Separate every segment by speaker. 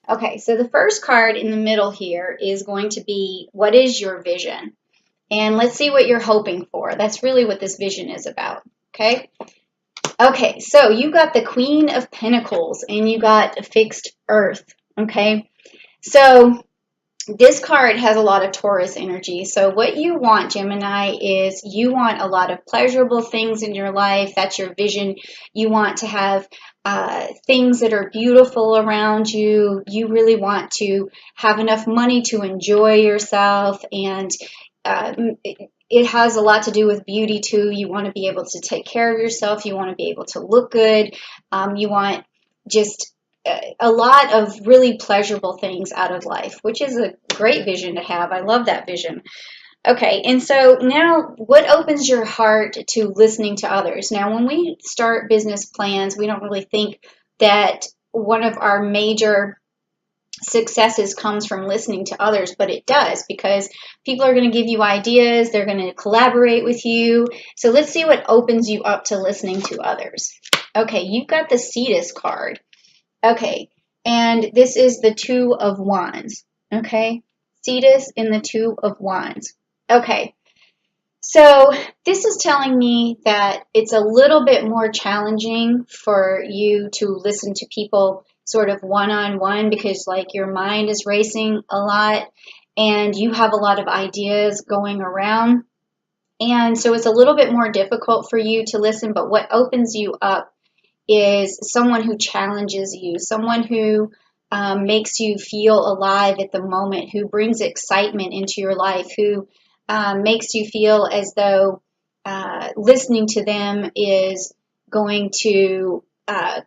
Speaker 1: Okay, so the first card in the middle here is going to be, what is your vision? And let's see what you're hoping for. That's really what this vision is about, okay? Okay, so you got the Queen of Pentacles and you got a fixed earth, okay? So this card has a lot of Taurus energy. So what you want, Gemini, is you want a lot of pleasurable things in your life. That's your vision. You want to have things that are beautiful around you. You really want to have enough money to enjoy yourself, and it has a lot to do with beauty too. You want to be able to take care of yourself. You want to be able to look good. You want just a lot of really pleasurable things out of life, which is a great vision to have. I love that vision. Okay, and so now what opens your heart to listening to others? Now, when we start business plans, we don't really think that one of our major successes comes from listening to others, but it does, because people are going to give you ideas, they're going to collaborate with you. So let's see what opens you up to listening to others. Okay, you've got the Cetus card. Okay, and this is the Two of Wands. Okay, Cetus in the Two of Wands. Okay, so this is telling me that it's a little bit more challenging for you to listen to people sort of one-on-one, because like your mind is racing a lot and you have a lot of ideas going around. And so it's a little bit more difficult for you to listen, but what opens you up is someone who challenges you, someone who makes you feel alive at the moment, who brings excitement into your life, who makes you feel as though listening to them is going to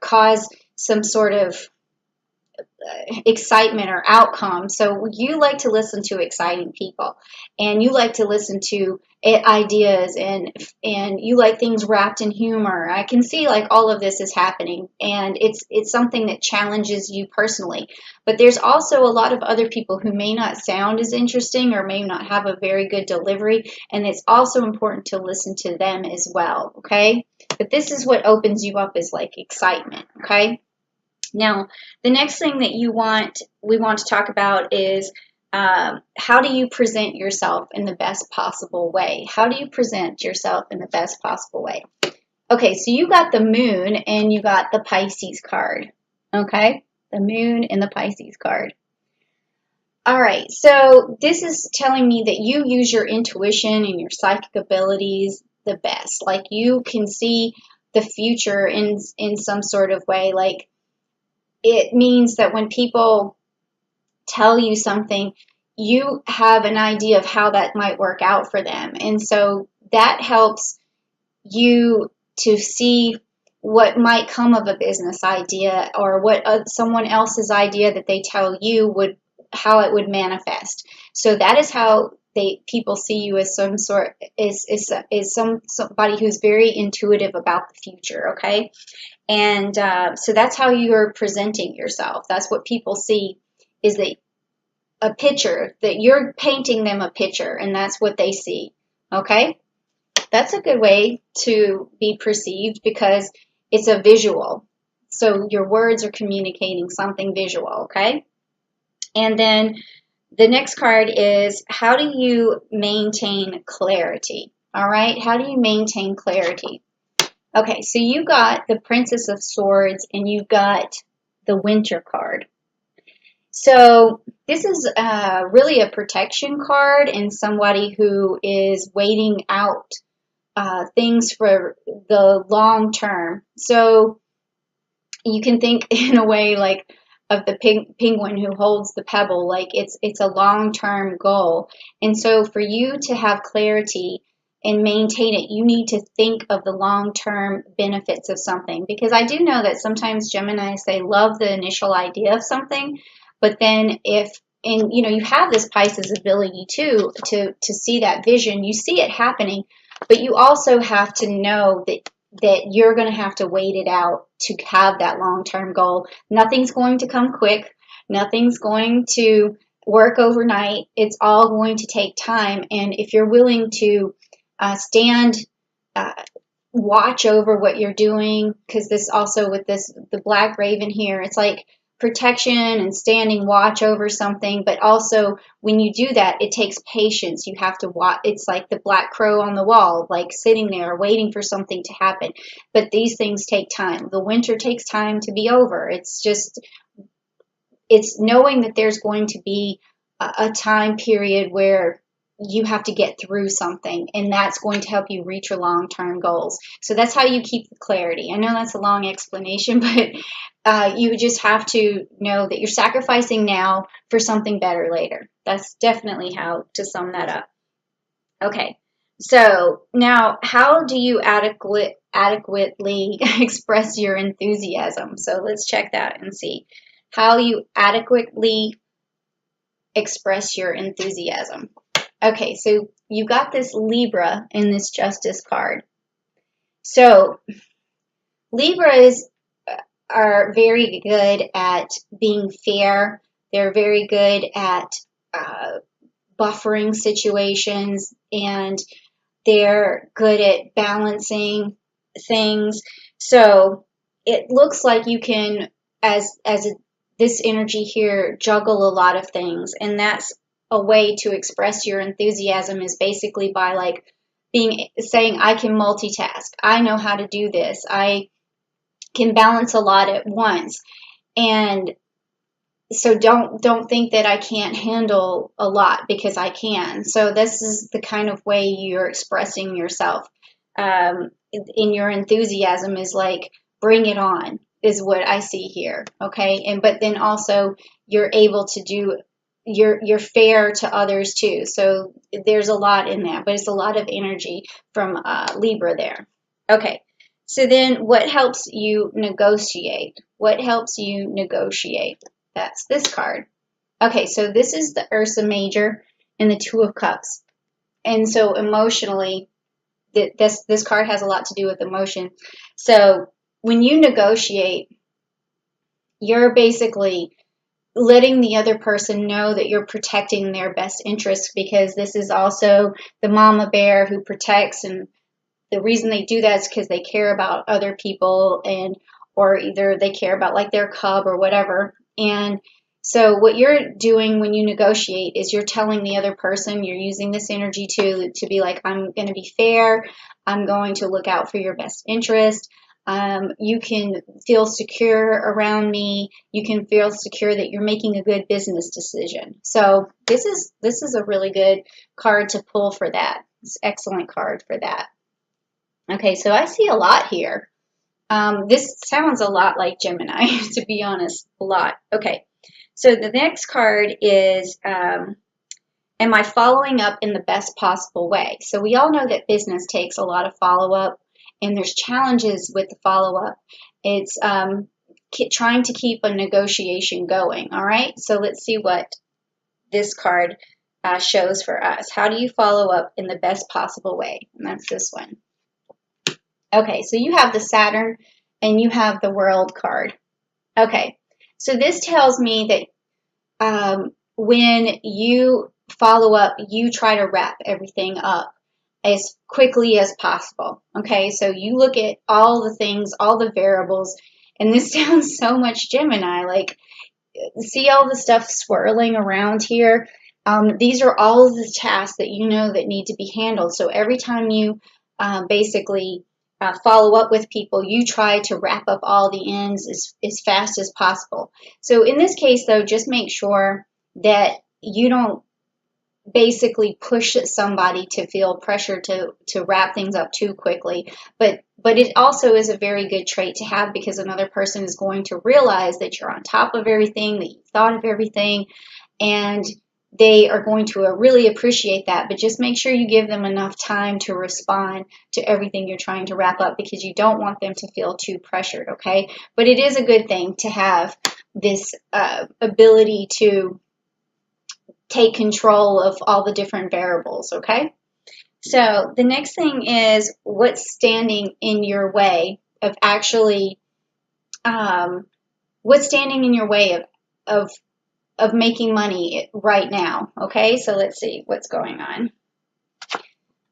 Speaker 1: cause some sort of excitement or outcome. So you like to listen to exciting people, and you like to listen to ideas, and you like things wrapped in humor. I can see like all of this is happening, and it's something that challenges you personally. But there's also a lot of other people who may not sound as interesting or may not have a very good delivery, and it's also important to listen to them as well, okay? But this is what opens you up, is like excitement, okay? Now, the next thing that we want to talk about is how do you present yourself in the best possible way? How do you present yourself in the best possible way? Okay, so you got the Moon and you got the Pisces card. Okay, the Moon and the Pisces card. All right, so this is telling me that you use your intuition and your psychic abilities the best. Like you can see the future in some sort of way. Like it means that when people tell you something, you have an idea of how that might work out for them. And so that helps you to see what might come of a business idea, or what someone else's idea that they tell you would, how it would manifest. So that is how people see you, as some sort is somebody who's very intuitive about the future. Okay. And so that's how you're presenting yourself. That's what people see, is that a picture, that you're painting them a picture, and that's what they see. Okay? That's a good way to be perceived, because it's a visual. So your words are communicating something visual, okay? And then the next card is, how do you maintain clarity? All right? How do you maintain clarity? Okay, so you got the Princess of Swords and you got the Winter card. So this is really a protection card, and somebody who is waiting out things for the long term. So you can think in a way like of the penguin who holds the pebble, like it's a long-term goal. And so for you to have clarity and maintain it, you need to think of the long-term benefits of something. Because I do know that sometimes Geminis, they love the initial idea of something, but then and you know, you have this Pisces ability too, to see that vision, you see it happening, but you also have to know that you're going to have to wait it out to have that long-term goal. Nothing's going to come quick. Nothing's going to work overnight. It's all going to take time. And if you're willing to watch over what you're doing, because this also with the Black Raven here, it's like protection and standing watch over something, but also when you do that, it takes patience. You have to watch. It's like the black crow on the wall, like sitting there waiting for something to happen. But these things take time. The winter takes time to be over. It's knowing that there's going to be a time period where you have to get through something, and that's going to help you reach your long-term goals. So that's how you keep the clarity. I know that's a long explanation, but you just have to know that you're sacrificing now for something better later. That's definitely how to sum that up. Okay, so now how do you adequately express your enthusiasm? So let's check that and see how you adequately express your enthusiasm. Okay, so you got this Libra in this Justice card. So Libras are very good at being fair. They're very good at buffering situations, and they're good at balancing things. So it looks like you can, this energy here, juggle a lot of things, and that's a way to express your enthusiasm is basically by like saying I can multitask. I know how to do this. I can balance a lot at once. And so don't think that I can't handle a lot, because I can. So this is the kind of way you're expressing yourself in your enthusiasm, is like bring it on, is what I see here. Okay, and but then also you're able to do, you're fair to others too. So there's a lot in that, but it's a lot of energy from Libra there. Okay, so then what helps you negotiate? What helps you negotiate? That's this card. Okay, so this is the Ursa Major and the Two of Cups. And so emotionally, this card has a lot to do with emotion. So when you negotiate, you're basically letting the other person know that you're protecting their best interests, because this is also the mama bear who protects, and the reason they do that is because they care about other people, and or either they care about like their cub or whatever. And so what you're doing when you negotiate is you're telling the other person, you're using this energy to be like, I'm going to be fair, I'm going to look out for your best interest. You can feel secure around me. You can feel secure that you're making a good business decision. So this is a really good card to pull for that. It's an excellent card for that. Okay, so I see a lot here. This sounds a lot like Gemini, to be honest, a lot. Okay, so the next card is, am I following up in the best possible way? So we all know that business takes a lot of follow-up, and there's challenges with the follow-up. It's trying to keep a negotiation going, all right? So let's see what this card shows for us. How do you follow up in the best possible way? And that's this one. Okay, so you have the Saturn and you have the World card. Okay, so this tells me that when you follow up, you try to wrap everything up as quickly as possible. Okay, so you look at all the things, all the variables, and this sounds so much Gemini. Like, see all the stuff swirling around here? These are all of the tasks that you know that need to be handled. So every time you basically follow up with people, you try to wrap up all the ends as fast as possible. So in this case, though, just make sure that you don't basically push somebody to feel pressure to wrap things up too quickly. But it also is a very good trait to have, because another person is going to realize that you're on top of everything, that you've thought of everything, and they are going to really appreciate that. But just make sure you give them enough time to respond to everything you're trying to wrap up, because you don't want them to feel too pressured, okay? But it is a good thing to have this ability to take control of all the different variables, okay? So the next thing is, what's standing in your way of actually, what's standing in your way of making money right now, okay? So let's see what's going on.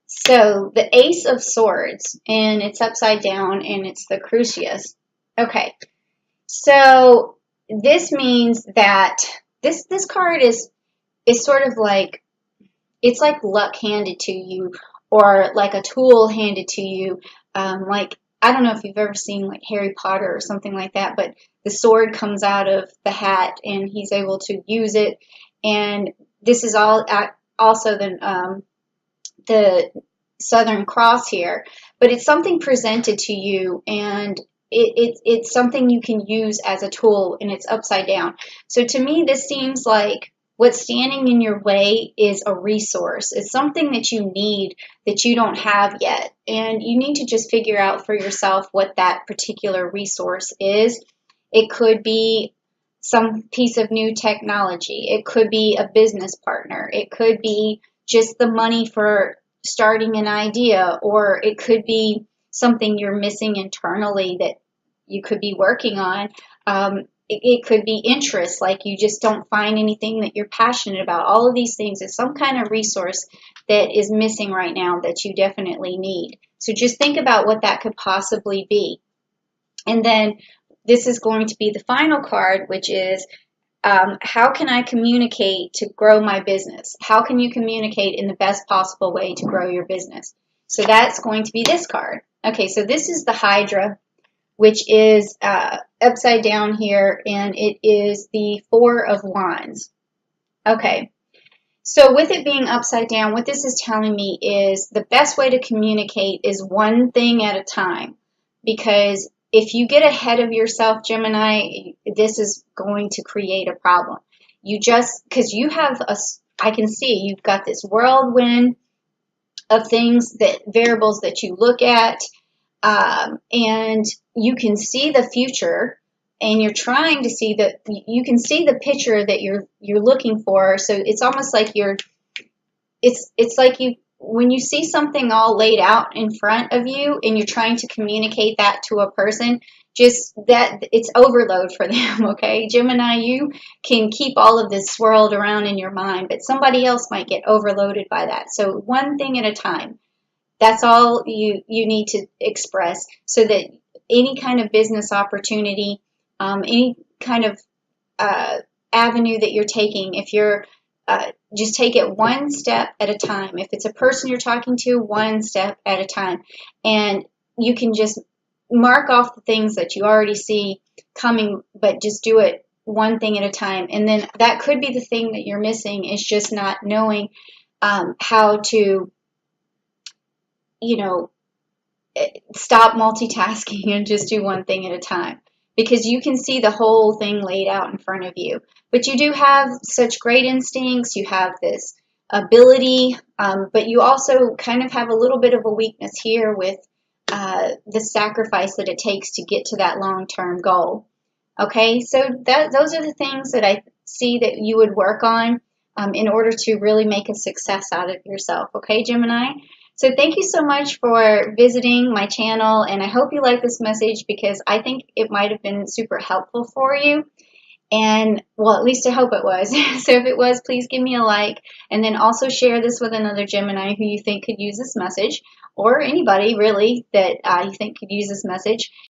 Speaker 1: So the Ace of Swords, and it's upside down, and it's the Crucius. Okay, so this means that this card is sort of like, it's like luck handed to you, or like a tool handed to you. Like, I don't know if you've ever seen like Harry Potter or something like that, but the sword comes out of the hat and he's able to use it. And this is all also the Southern Cross here, but it's something presented to you, and it's something you can use as a tool, and it's upside down. So to me, this seems like what's standing in your way is a resource. It's something that you need that you don't have yet, and you need to just figure out for yourself what that particular resource is. It could be some piece of new technology. It could be a business partner. It could be just the money for starting an idea, or it could be something you're missing internally that you could be working on. It could be interest, like you just don't find anything that you're passionate about. All of these things is some kind of resource that is missing right now that you definitely need. So just think about what that could possibly be. And then this is going to be the final card, which is how can I communicate to grow my business? How can you communicate in the best possible way to grow your business? So that's going to be this card. Okay, so this is the Hydra, which is upside down here, and it is the Four of Wands. Okay, so with it being upside down, what this is telling me is the best way to communicate is one thing at a time. Because if you get ahead of yourself, Gemini, this is going to create a problem. Because you have I can see you've got this whirlwind of things, that variables that you look at, and you can see the future, and you're trying to see you can see the picture that you're looking for. So it's almost like it's like when you see something all laid out in front of you and you're trying to communicate that to a person, just that it's overload for them. Okay, Gemini, you can keep all of this swirled around in your mind, but somebody else might get overloaded by that. So one thing at a time. That's all you need to express, so that any kind of business opportunity, any kind of avenue that you're taking, if you're just take it one step at a time. If it's a person you're talking to, one step at a time. And you can just mark off the things that you already see coming, but just do it one thing at a time. And then that could be the thing that you're missing, is just not knowing how to, stop multitasking and just do one thing at a time, because you can see the whole thing laid out in front of you. But you do have such great instincts. You have this ability, but you also kind of have a little bit of a weakness here with the sacrifice that it takes to get to that long-term goal. Okay, so those are the things that I see that you would work on in order to really make a success out of yourself. Okay, Gemini? So thank you so much for visiting my channel, and I hope you like this message, because I think it might have been super helpful for you. And, well, at least I hope it was. So if it was, please give me a like, and then also share this with another Gemini who you think could use this message, or anybody really that you think could use this message.